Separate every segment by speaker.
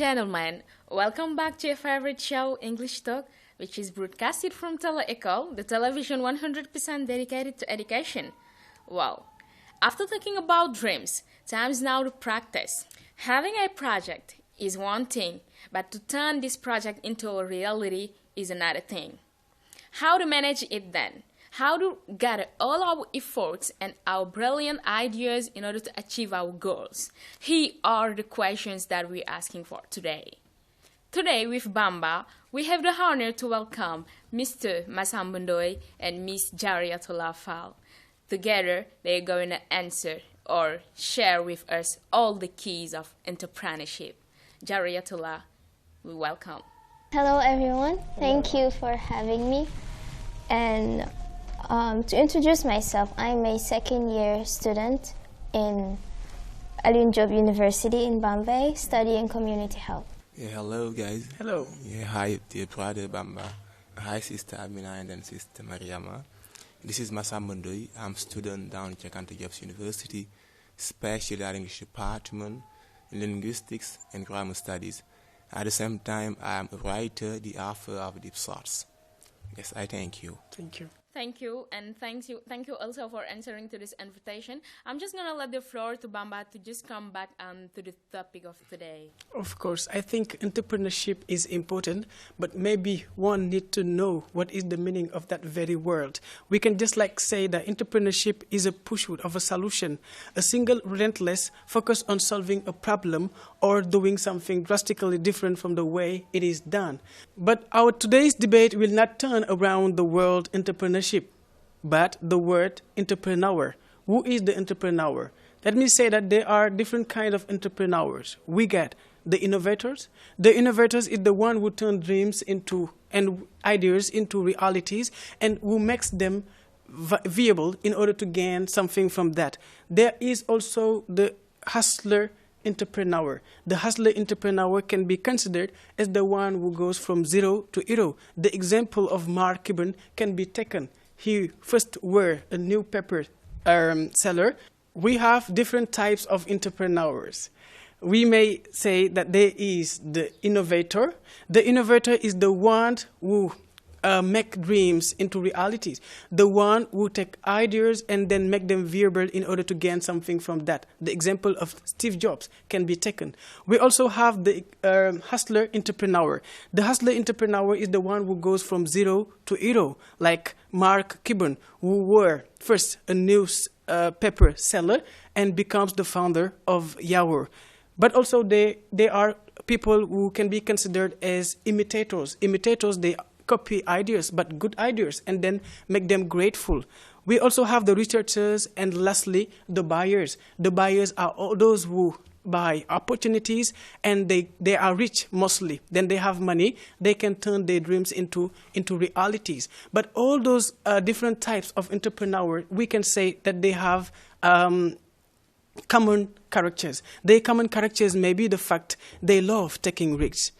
Speaker 1: gentlemen, welcome back to your favorite show, English Talk, which is broadcasted from Tele, the television 100% dedicated to education. Wow. After talking about dreams, time is now to practice. Having a project is one thing, but to turn this project into a reality is another thing. How to manage it then? How to gather all our efforts and our brilliant ideas in order to achieve our goals? Here are the questions that we're asking for today. Today with Bamba, we have the honor to welcome Mr. Massamba Ndoye and Miss Djariatoullah Fall. Together, they're going to answer or share with us all the keys of entrepreneurship. Djariatoullah, we welcome.
Speaker 2: Hello everyone, thank you for having me. And to introduce myself, I'm a second-year student in Alioune DIop University in Bambey, studying community health.
Speaker 3: Yeah, hello guys.
Speaker 4: Hello.
Speaker 3: Yeah, hi dear brother Bamba. Hi sister Amina and then sister Maryam. This is Massamba Ndoye. I'm student down at Entrepreneurship University, special English department, linguistics and grammar studies. At the same time, I am a writer, the author of deep thoughts. Yes, I thank you.
Speaker 4: Thank you.
Speaker 1: Thank you, and thank you also for answering to this invitation. I'm just gonna let the floor to Bamba to just come back to the topic of today.
Speaker 4: Of course, I think entrepreneurship is important, but maybe one need to know what is the meaning of that very word. We can just say that entrepreneurship is a pursuit of a solution, a single relentless focus on solving a problem or doing something drastically different from the way it is done. But our today's debate will not turn around the word entrepreneurship, but the word entrepreneur. Who is the entrepreneur? Let me say that there are different kinds of entrepreneurs. We get the innovators. The innovators is the one who turn dreams into and ideas into realities and who makes them viable in order to gain something from that. There is also the hustler entrepreneur. The hustler entrepreneur can be considered as the one who goes from zero to hero. The example of Mark Cuban can be taken. He first were a newspaper seller. We have different types of entrepreneurs. We may say that there is the innovator. The innovator is the one who make dreams into realities, the one who take ideas and then make them viable in order to gain something from that. The example of Steve Jobs can be taken. We also have the hustler entrepreneur. The hustler entrepreneur is the one who goes from zero to hero, like Mark Cuban, who were first a newspaper seller and becomes the founder of Yahoo. But also there are people who can be considered as imitators. Imitators, they copy ideas, but good ideas, and then make them grateful. We also have the researchers, and lastly, the buyers. The buyers are all those who buy opportunities, and they are rich mostly. Then they have money. They can turn their dreams into realities. But all those different types of entrepreneurs, we can say that they have common characters. Their common characters may be the fact they love taking risks.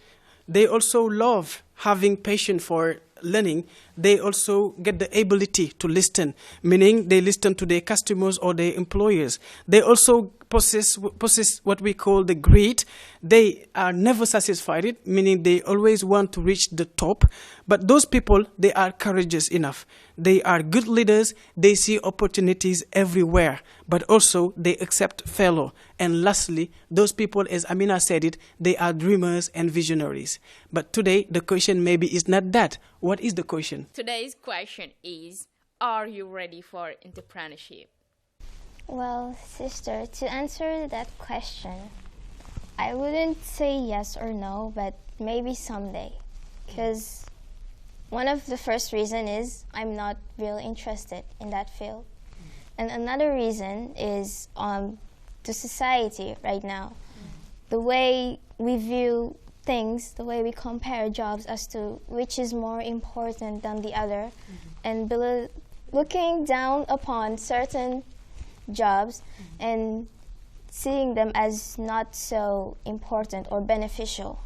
Speaker 4: They also love having patience for learning. They also get the ability to listen, meaning they listen to their customers or their employers. They also possess what we call the greed. They are never satisfied, meaning they always want to reach the top. But those people, they are courageous enough. They are good leaders. They see opportunities everywhere, but also they accept failure. And lastly, those people, as Amina said it, they are dreamers and visionaries. But today, the question maybe is not that. What is the question?
Speaker 1: Today's question is, are you ready for entrepreneurship?
Speaker 2: Well, sister, to answer that question, I wouldn't say yes or no, but maybe someday. Because one of the first reasons is I'm not really interested in that field. And another reason is the society right now. The way we view things, the way we compare jobs as to which is more important than the other, and looking down upon certain jobs and seeing them as not so important or beneficial.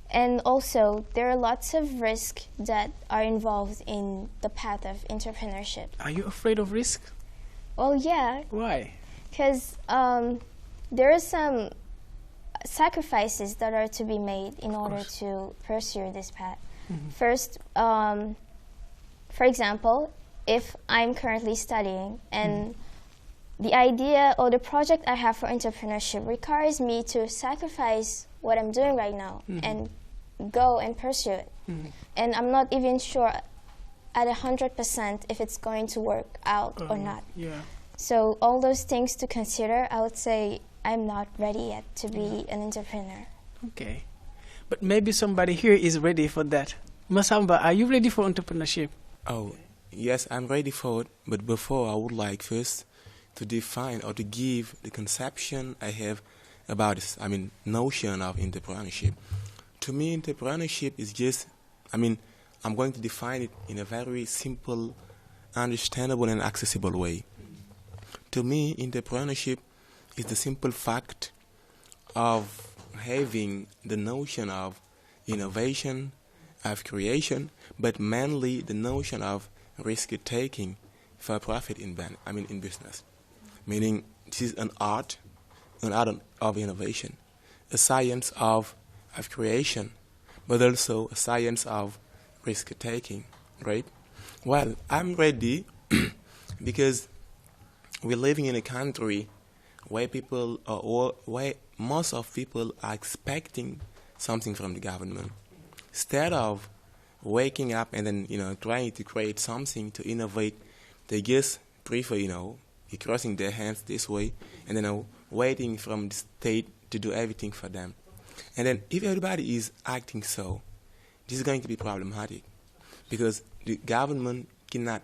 Speaker 2: And also, there are lots of risks that are involved in the path of entrepreneurship.
Speaker 4: Are you afraid of risk?
Speaker 2: Well, yeah.
Speaker 4: Why?
Speaker 2: Because there are some sacrifices that are to be made in order to pursue this path. First, for example, if I'm currently studying and the idea or the project I have for entrepreneurship requires me to sacrifice what I'm doing right now and go and pursue it. And I'm not even sure at 100% if it's going to work out or not.
Speaker 4: Yeah.
Speaker 2: So all those things to consider, I would say I'm not ready yet to be an entrepreneur.
Speaker 4: Okay. But maybe somebody here is ready for that. Massamba, are you ready for entrepreneurship?
Speaker 3: Oh, yes, I'm ready for it. But before, I would like first to define or to give the conception I have about this, notion of entrepreneurship. To me, entrepreneurship is just, I'm going to define it in a very simple, understandable and accessible way. To me, entrepreneurship is the simple fact of having the notion of innovation, of creation, but mainly the notion of risk-taking for profit in business. Meaning, this is an art of innovation, a science of creation, but also a science of risk-taking, right? Well, I'm ready because we're living in a country where people, or where most of people are expecting something from the government. Instead of waking up and then, trying to create something to innovate, they just prefer, crossing their hands this way and then waiting from the state to do everything for them. And then if everybody is acting so, this is going to be problematic because the government cannot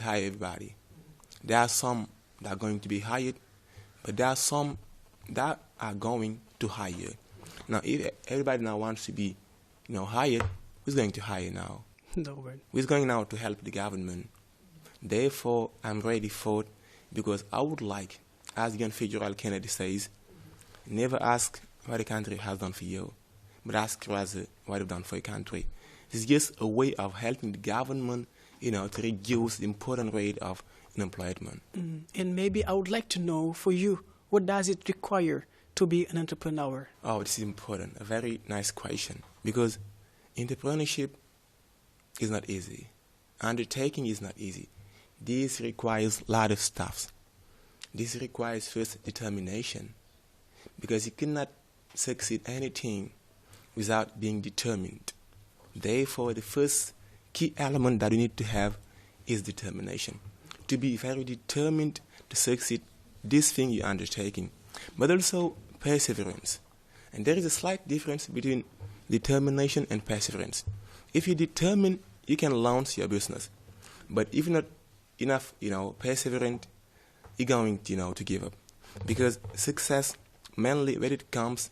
Speaker 3: hire everybody. There are some that are going to be hired, but there are some that are going to hire. Now, if everybody now wants to be, hired, who's going to hire now?
Speaker 4: No one.
Speaker 3: Who's going now to help the government? Therefore, I'm ready for it because I would like, as John Fitzgerald Kennedy says, never ask what the country has done for you, but ask rather what they've done for your country. This is just a way of helping the government, to reduce the important rate of unemployment.
Speaker 4: And maybe I would like to know, for you, what does it require to be an entrepreneur?
Speaker 3: Oh, this is important. A very nice question. Because entrepreneurship is not easy. Undertaking is not easy. This requires a lot of stuff. This requires first determination. Because you cannot succeed anything without being determined. Therefore, the first key element that you need to have is determination. To be very determined to succeed this thing you're undertaking. But also perseverance. And there is a slight difference between determination and perseverance. If you're determined, you can launch your business. But if you're not enough, perseverant, you're going, to give up. Because success, mainly when it comes,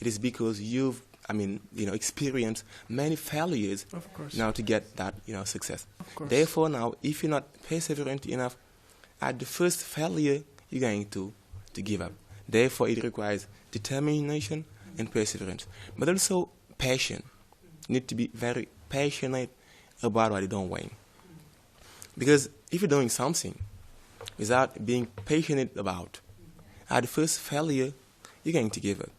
Speaker 3: it is because you've, experienced many failures now to get that, success. Therefore, now, if you're not perseverant enough, at the first failure, you're going to give up. Therefore, it requires determination and perseverance. But also passion. You need to be very passionate about what you're doing. Because if you're doing something without being passionate about, at the first failure, you're going to give up.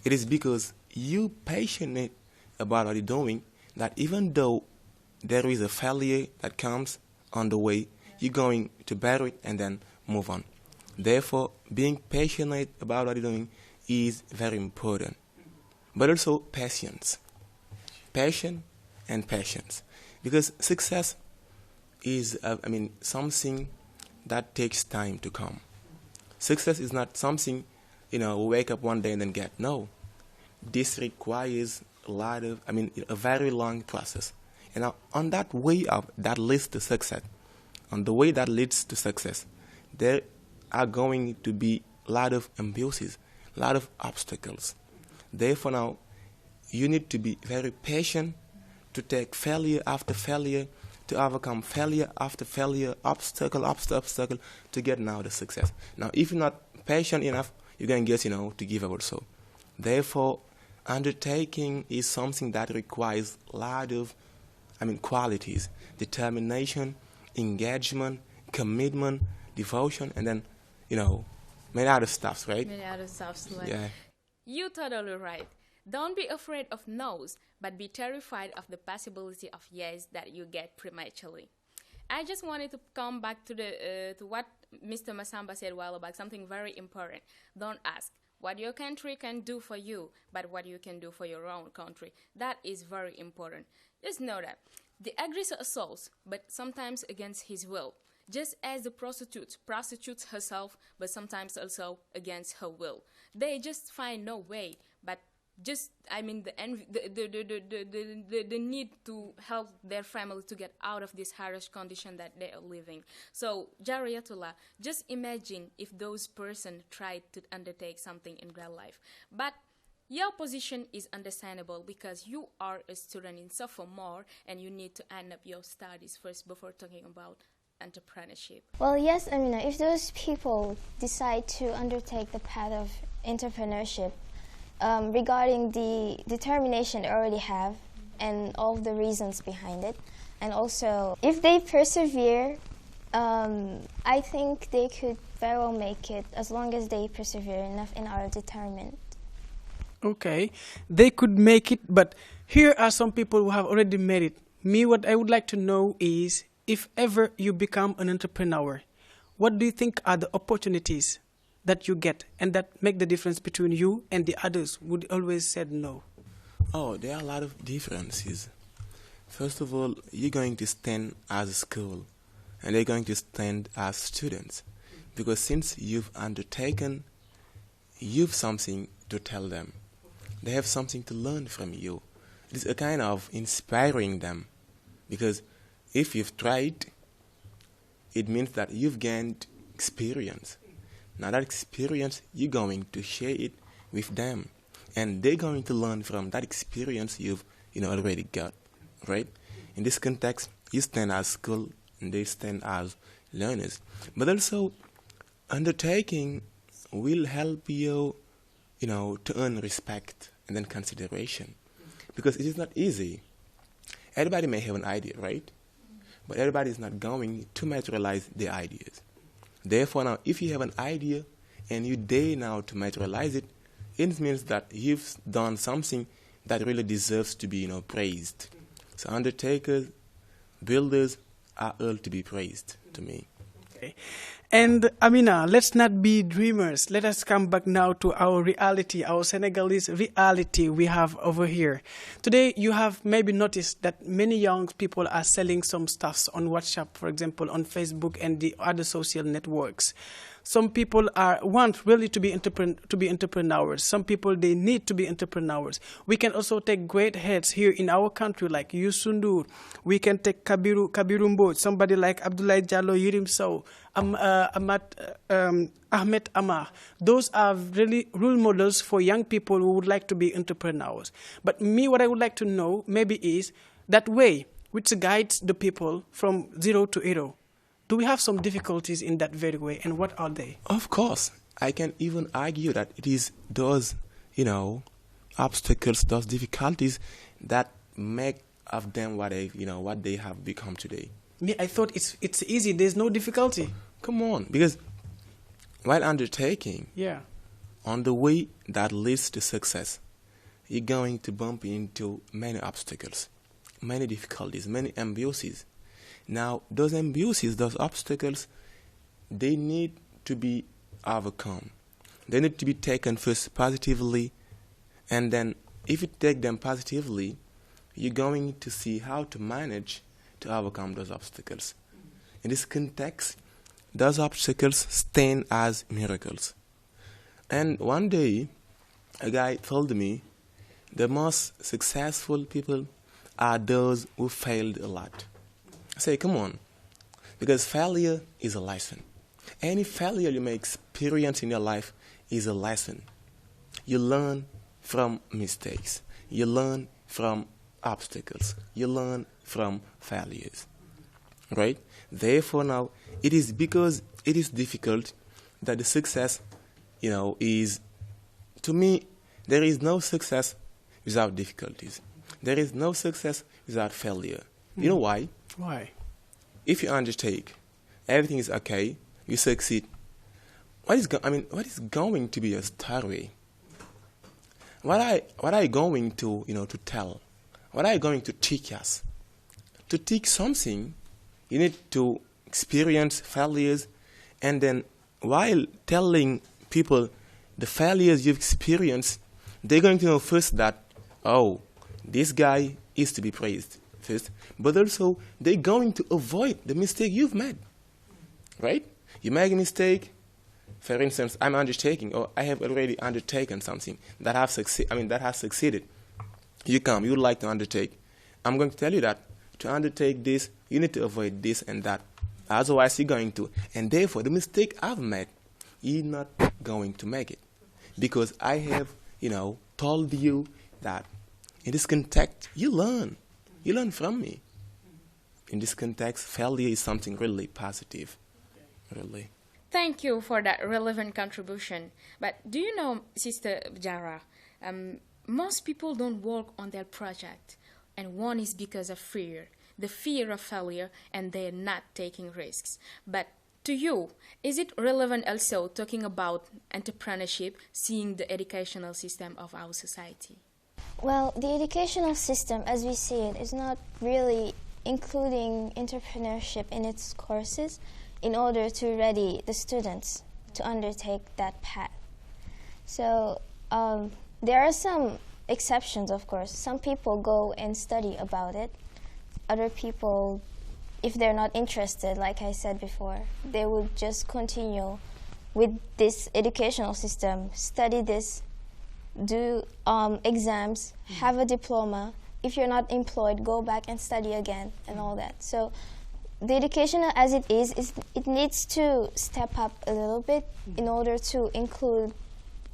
Speaker 3: It is because you're passionate about what you're doing that even though there is a failure that comes on the way, you're going to bear it and then move on. Therefore, being passionate about what you're doing is very important. But also patience. Passion and patience. Because success is, something that takes time to come. Success is not something, we wake up one day and then get. No. This requires a very long process. And now, on that way that leads to success, there are going to be a lot of abuses, a lot of obstacles. Therefore now, you need to be very patient to take failure after failure, to overcome failure after failure, obstacle after obstacle, to get now the success. Now, if you're not patient enough, you're going to get, to give up also. Therefore, undertaking is something that requires a lot of, qualities, determination, engagement, commitment, devotion, and then, many other stuffs, right?
Speaker 1: Many other stuffs.
Speaker 3: Yeah.
Speaker 1: You're totally right. Don't be afraid of no's, but be terrified of the possibility of yes that you get prematurely. I just wanted to come back to the to what Mr. Massamba said a while back, something very important. Don't ask what your country can do for you, but what you can do for your own country. That is very important. Just know that the aggressor assaults, but sometimes against his will. Just as the prostitute prostitutes herself, but sometimes also against her will. They just find no way, but just the need to help their family to get out of this harsh condition that they are living. So Djariatoullah, just imagine if those person tried to undertake something in their life, but your position is understandable because you are a student in sophomore and you need to end up your studies first before talking about entrepreneurship.
Speaker 2: Well, yes, Amina, if those people decide to undertake the path of entrepreneurship, regarding the determination they already have and all the reasons behind it, and also if they persevere, I think they could very well make it as long as they persevere enough and are determined.
Speaker 4: Okay, they could make it, but here are some people who have already made it. Me, what I would like to know is, if ever you become an entrepreneur, what do you think are the opportunities that you get and that make the difference between you and the others who always said no?
Speaker 3: Oh, there are a lot of differences. First of all, you're going to stand as a school and they're going to stand as students, because since you've undertaken, you've something to tell them. They have something to learn from you. It's a kind of inspiring them, because if you've tried, it means that you've gained experience. Now that experience, you're going to share it with them, and they're going to learn from that experience you've already got, right? In this context, you stand as school and they stand as learners. But also, undertaking will help you, to earn respect and then consideration, because it is not easy. Everybody may have an idea, right? But everybody is not going to materialize their ideas. Therefore, now, if you have an idea and you dare now to materialize it, it means that you've done something that really deserves to be, praised. So undertakers, builders are all to be praised to me.
Speaker 4: Okay. And Amina, let's not be dreamers. Let us come back now to our reality, our Senegalese reality we have over here. Today, you have maybe noticed that many young people are selling some stuffs on WhatsApp, for example, on Facebook and the other social networks. Some people want really to be entrepreneurs. Some people, they need to be entrepreneurs. We can also take great heads here in our country like Youssou N'Dour. We can take Kabiru Mbodj, somebody like Abdoulaye Diallo, Yirim Sow, Ahmed Amar. Those are really role models for young people who would like to be entrepreneurs. But me, what I would like to know maybe is that way which guides the people from zero to hero. Do we have some difficulties in that very way, and what are they?
Speaker 3: Of course. I can even argue that it is those, obstacles, those difficulties that make of them what they have become today.
Speaker 4: Me, I thought it's easy. There's no difficulty.
Speaker 3: Come on, because while undertaking, on the way that leads to success, you're going to bump into many obstacles, many difficulties, many abuses. Now, those abuses, those obstacles, they need to be overcome. They need to be taken first positively, and then if you take them positively, you're going to see how to manage to overcome those obstacles. In this context, those obstacles stand as miracles. And one day, a guy told me, the most successful people are those who failed a lot. I say, come on, because failure is a lesson. Any failure you may experience in your life is a lesson. You learn from mistakes. You learn from obstacles. You learn from failures, right? Therefore, now, it is because it is difficult that the success, is, to me, there is no success without difficulties. There is no success without failure. You know why?
Speaker 4: Why?
Speaker 3: If you undertake, everything is okay, you succeed. What is going to be your story? what are you going to, to tell? What are you going to teach us? To teach something, you need to experience failures, and then while telling people the failures you've experienced, they're going to know first that, oh, this guy is to be praised first, but also they're going to avoid the mistake you've made, right? You make a mistake, for instance, I'm undertaking, or I have already undertaken something that has succeeded. You would like to undertake. I'm going to tell you that to undertake this, you need to avoid this and that. Otherwise, you're going to. And therefore, the mistake I've made, you're not going to make it. Because I have, told you that in this context, you learn. You learn from me. In this context, failure is something really positive. Really.
Speaker 1: Thank you for that relevant contribution. But do you know, Sister Jara, most people don't work on their project. And one is because of fear, the fear of failure, and they're not taking risks. But to you, is it relevant also talking about entrepreneurship, seeing the educational system of our society?
Speaker 2: Well, the educational system, as we see it, is not really including entrepreneurship in its courses in order to ready the students to undertake that path. So there are some exceptions, of course. Some people go and study about it. Other people, if they're not interested, like I said before, they would just continue with this educational system, study this, do exams, have a diploma. If you're not employed, go back and study again and all that. So the education as it is it needs to step up a little bit in order to include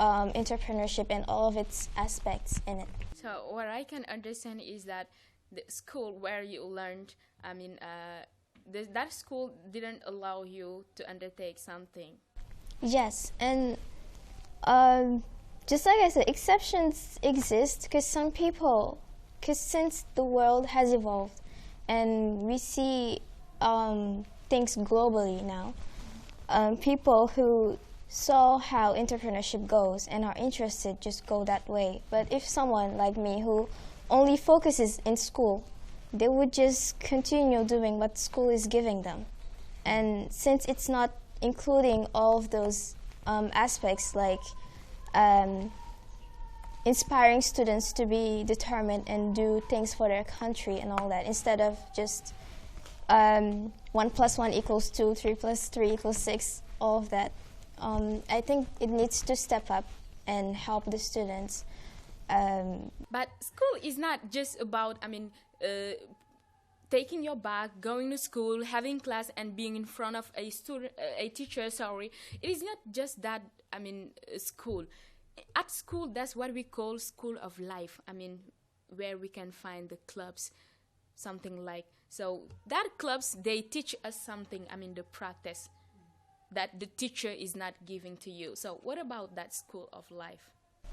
Speaker 2: entrepreneurship and all of its aspects in it.
Speaker 1: So what I can understand is that the school where you learned, that school didn't allow you to undertake something.
Speaker 2: Yes, and just like I said, exceptions exist because since the world has evolved and we see things globally now, people who saw how entrepreneurship goes and are interested just go that way. But if someone like me who only focuses in school, they would just continue doing what school is giving them. And since it's not including all of those aspects like inspiring students to be determined and do things for their country and all that, instead of just 1 + 1 = 2, 3 + 3 = 6, all of that. I think it needs to step up and help the students.
Speaker 1: But school is not just about, taking your bag, going to school, having class, and being in front of a teacher. It is not just that. School. At school, that's what we call school of life. Where we can find the clubs, something like. So that clubs, they teach us something. The practice that the teacher is not giving to you. So what about that school of life?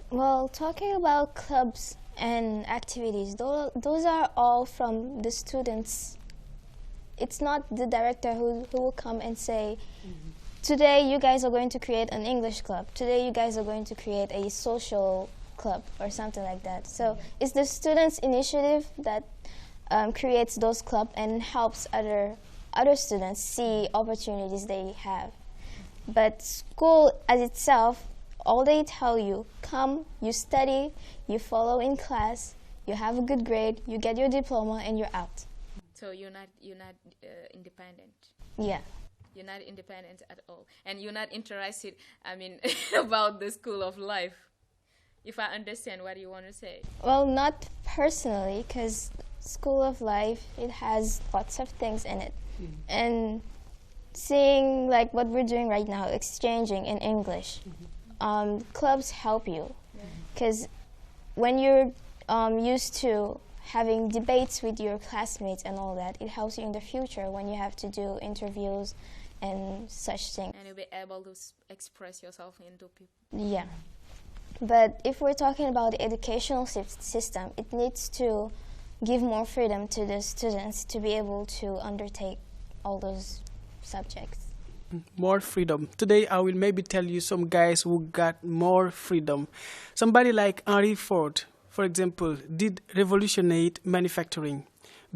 Speaker 2: Well, talking about clubs and activities, those are all from the students. It's not the director who will come and say, today you guys are going to create an English club. Today you guys are going to create a social club or something like that. So it's the students' initiative that creates those clubs and helps other students see opportunities they have. But school as itself, all they tell you, come, you study, you follow in class, you have a good grade, you get your diploma, and you're out.
Speaker 1: So you're not independent.
Speaker 2: Yeah.
Speaker 1: You're not independent at all, and you're not interested. About the school of life. If I understand what you want to say.
Speaker 2: Well, not personally, because school of life, it has lots of things in it, and seeing like what we're doing right now, exchanging in English. Clubs help you because when you're used to having debates with your classmates and all that, it helps you in the future when you have to do interviews and such things.
Speaker 1: And you'll be able to express yourself into people.
Speaker 2: Yeah. But if we're talking about the educational system, it needs to give more freedom to the students to be able to undertake all those subjects.
Speaker 4: More freedom. Today, I will maybe tell you some guys who got more freedom. Somebody like Henry Ford, for example, did revolutionate manufacturing.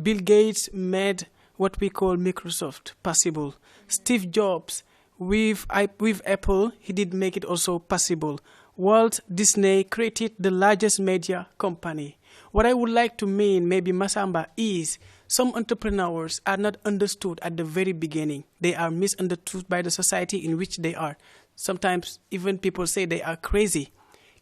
Speaker 4: Bill Gates made what we call Microsoft possible. Steve Jobs, with Apple, he did make it also possible. Walt Disney created the largest media company. What I would like to mean, maybe Massamba, is some entrepreneurs are not understood at the very beginning. They are misunderstood by the society in which they are. Sometimes even people say they are crazy.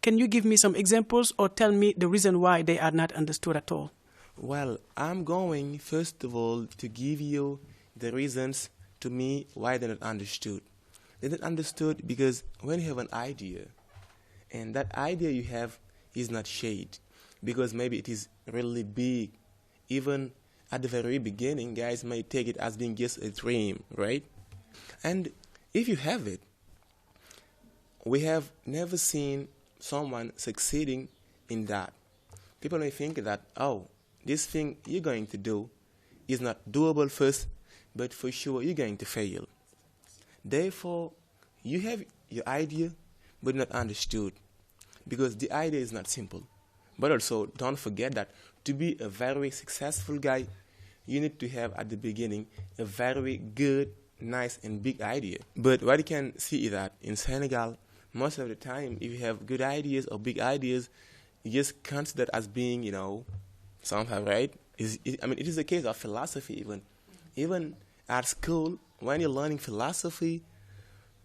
Speaker 4: Can you give me some examples or tell me the reason why they are not understood at all?
Speaker 3: Well, I'm going, first of all, to give you the reasons to me why they're not understood. They're not understood because when you have an idea, and that idea you have is not shared, because maybe it is really big. Even at the very beginning, guys may take it as being just a dream, right? And if you have it, we have never seen someone succeeding in that. People may think that, oh, this thing you're going to do is not doable first, but for sure you're going to fail. Therefore, you have your idea, but not understood, because the idea is not simple. But also, don't forget that to be a very successful guy, you need to have at the beginning a very good, nice, and big idea. But what you can see is that in Senegal, most of the time, if you have good ideas or big ideas, you just consider that as being, somehow, right? It is a case of philosophy even. Even at school, when you're learning philosophy,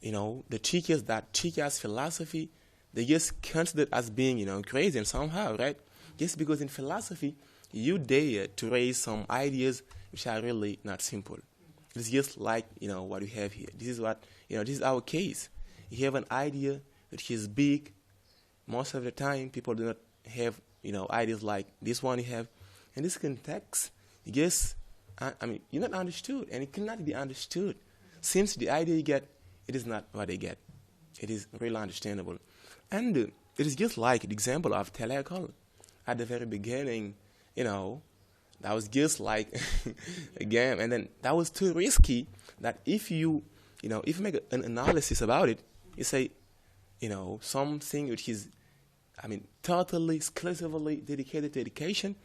Speaker 3: the teachers that teach us philosophy, they just consider it as being, crazy and somehow, right? Just because in philosophy, you dare to raise some ideas which are really not simple. It's just like, what we have here. This is what, this is our case. You have an idea which is big. Most of the time, people do not have, ideas like this one you have. In this context, you're not understood, and it cannot be understood. Since the idea you get, it is not what they get. It is really understandable. And it is just like the example of Tele. At the very beginning, that was just like a game. And then that was too risky that if you make an analysis about it, you say, something which is, totally, exclusively dedicated to education.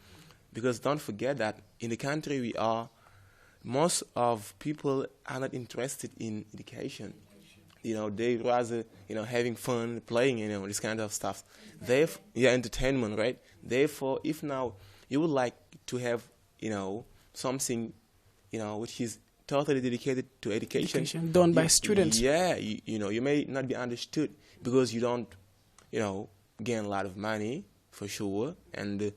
Speaker 3: Because don't forget that in the country we are, most of people are not interested in education. They rather, having fun, playing, this kind of stuff. Entertainment, right? Therefore, if now you would like to have, something, which is totally dedicated to education
Speaker 4: done by students.
Speaker 3: Yeah, you may not be understood because you don't, gain a lot of money, for sure. And,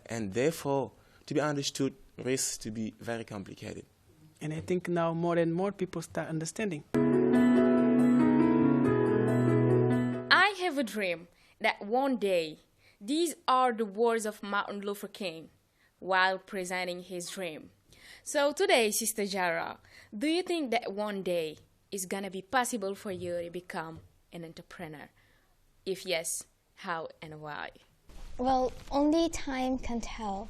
Speaker 3: and therefore, to be understood risks to be very complicated.
Speaker 4: And I think now more and more people start understanding.
Speaker 1: I have a dream that one day, these are the words of Martin Luther King while presenting his dream. So today, Sister Jara, do you think that one day it's gonna be possible for you to become an entrepreneur? If yes, how and why?
Speaker 2: Well, only time can tell.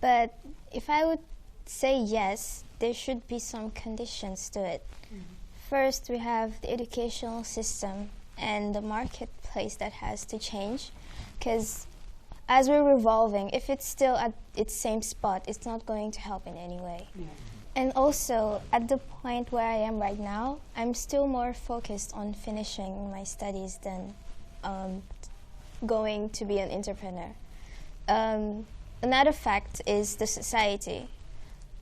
Speaker 2: But if I would say yes, there should be some conditions to it. Mm-hmm. First, we have the educational system and the marketplace that has to change, because as we're revolving, if it's still at its same spot, it's not going to help in any way. Yeah. And also, at the point where I am right now, I'm still more focused on finishing my studies than going to be an entrepreneur. Another fact is the society.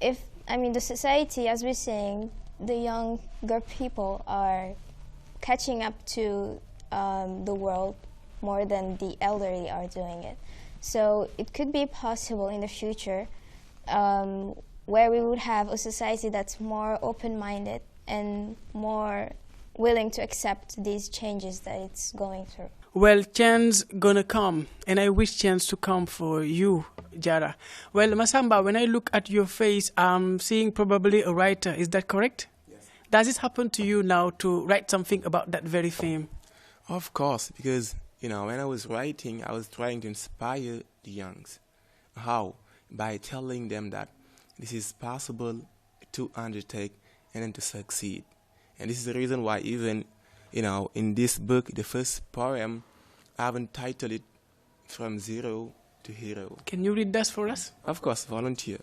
Speaker 2: The society, as we're saying, the younger people are catching up to the world more than the elderly are doing it. So it could be possible in the future where we would have a society that's more open-minded and more willing to accept these changes that it's going through.
Speaker 4: Well, chance gonna come, and I wish chance to come for you, Jara. Well, Massamba, when I look at your face, I'm seeing probably a writer. Is that correct?
Speaker 3: Yes.
Speaker 4: Does it happen to you now to write something about that very theme?
Speaker 3: Of course, because, when I was writing, I was trying to inspire the youngs. How? By telling them that this is possible to undertake and then to succeed. And this is the reason why even, in this book, the first poem, I've entitled it From Zero to Hero.
Speaker 4: Can you read that for us?
Speaker 3: Of course, volunteer.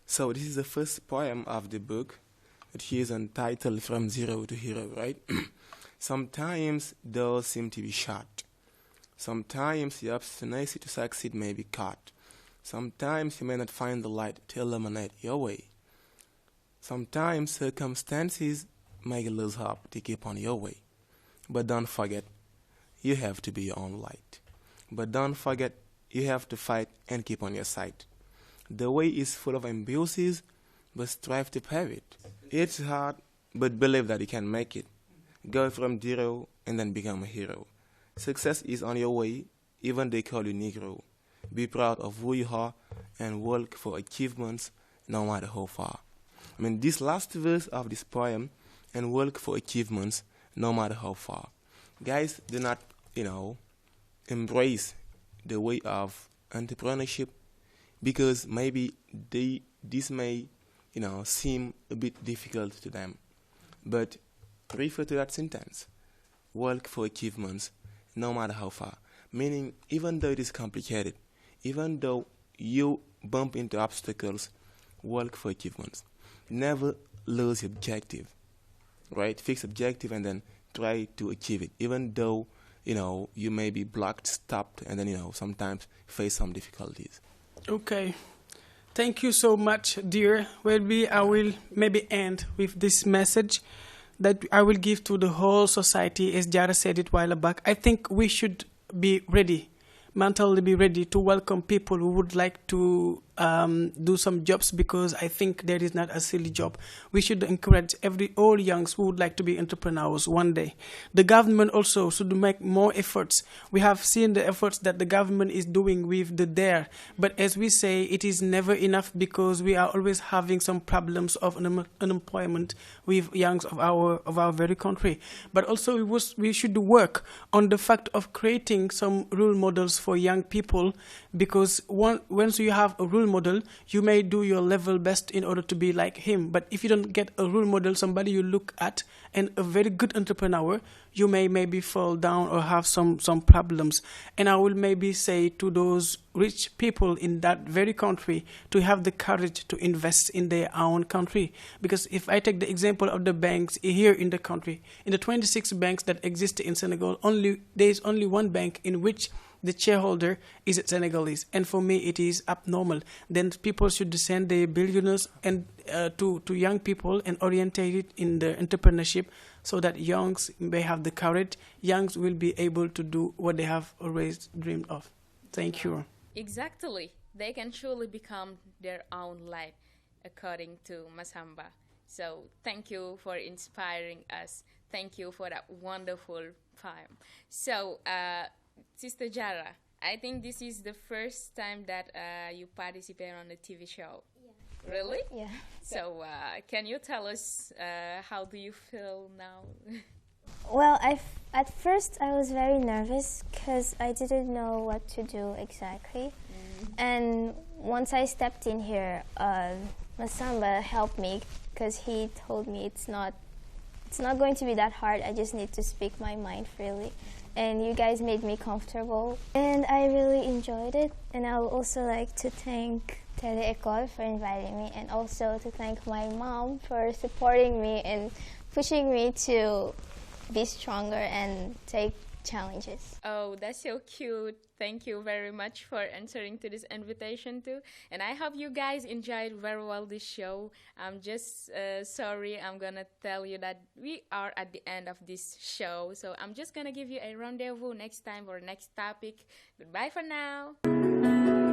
Speaker 3: So this is the first poem of the book. It is entitled From Zero to Hero, right? Sometimes doors seem to be shut. Sometimes the obstinacy to succeed may be cut. Sometimes you may not find the light to illuminate your way. Sometimes circumstances make you lose hope to keep on your way. But don't forget, you have to be your own light. But don't forget, you have to fight and keep on your side. The way is full of abuses, but strive to pave it. It's hard, but believe that you can make it. Go from zero and then become a hero. Success is on your way, even they call you Negro. Be proud of who you are and work for achievements no matter how far. This last verse of this poem, and work for achievements no matter how far. Guys, do not, embrace the way of entrepreneurship because maybe this may, seem a bit difficult to them. But refer to that sentence, work for achievements no matter how far. Meaning, even though it is complicated, even though you bump into obstacles, work for achievements. Never lose your objective, right? Fix objective and then try to achieve it. Even though, you may be blocked, stopped, and then, sometimes face some difficulties.
Speaker 4: Okay. Thank you so much, dear. I will maybe end with this message that I will give to the whole society, as Jara said it a while back. I think we should be ready, mentally be ready to welcome people who would like to do some jobs, because I think there is not a silly job. We should encourage all youngs who would like to be entrepreneurs one day. The government also should make more efforts. We have seen the efforts that the government is doing with the DARE, but as we say, it is never enough because we are always having some problems of unemployment with youngs of our very country. But also we should work on the fact of creating some role models for young people, because once you have a role model, you may do your level best in order to be like him. But if you don't get a role model, somebody you look at, and a very good entrepreneur, you may maybe fall down or have some problems. And I will maybe say to those rich people in that very country to have the courage to invest in their own country. Because if I take the example of the banks here in the country, in the 26 banks that exist in Senegal, there is only one bank in which the shareholder is Senegalese, and for me it is abnormal. Then people should send their billionaires and to young people and orientate it in the entrepreneurship, so that youngs may have the courage. Youngs will be able to do what they have always dreamed of. Thank you.
Speaker 1: Exactly. They can surely become their own light, according to Massamba. So thank you for inspiring us. Thank you for that wonderful poem. So, Sister Jara, I think this is the first time that you participate on a TV show. Yeah. Really?
Speaker 2: Yeah.
Speaker 1: So can you tell us how do you feel now?
Speaker 2: Well, at first I was very nervous because I didn't know what to do exactly. And once I stepped in here, Massamba helped me because he told me it's not going to be that hard. I just need to speak my mind freely. And you guys made me comfortable. And I really enjoyed it. And I would also like to thank Tele for inviting me, and also to thank my mom for supporting me and pushing me to be stronger and take challenges.
Speaker 1: Oh, that's so cute. Thank you very much for answering to this invitation too. And I hope you guys enjoyed very well this show. I'm just sorry, I'm gonna tell you that we are at the end of this show. So I'm just gonna give you a rendezvous next time for next topic. Goodbye for now.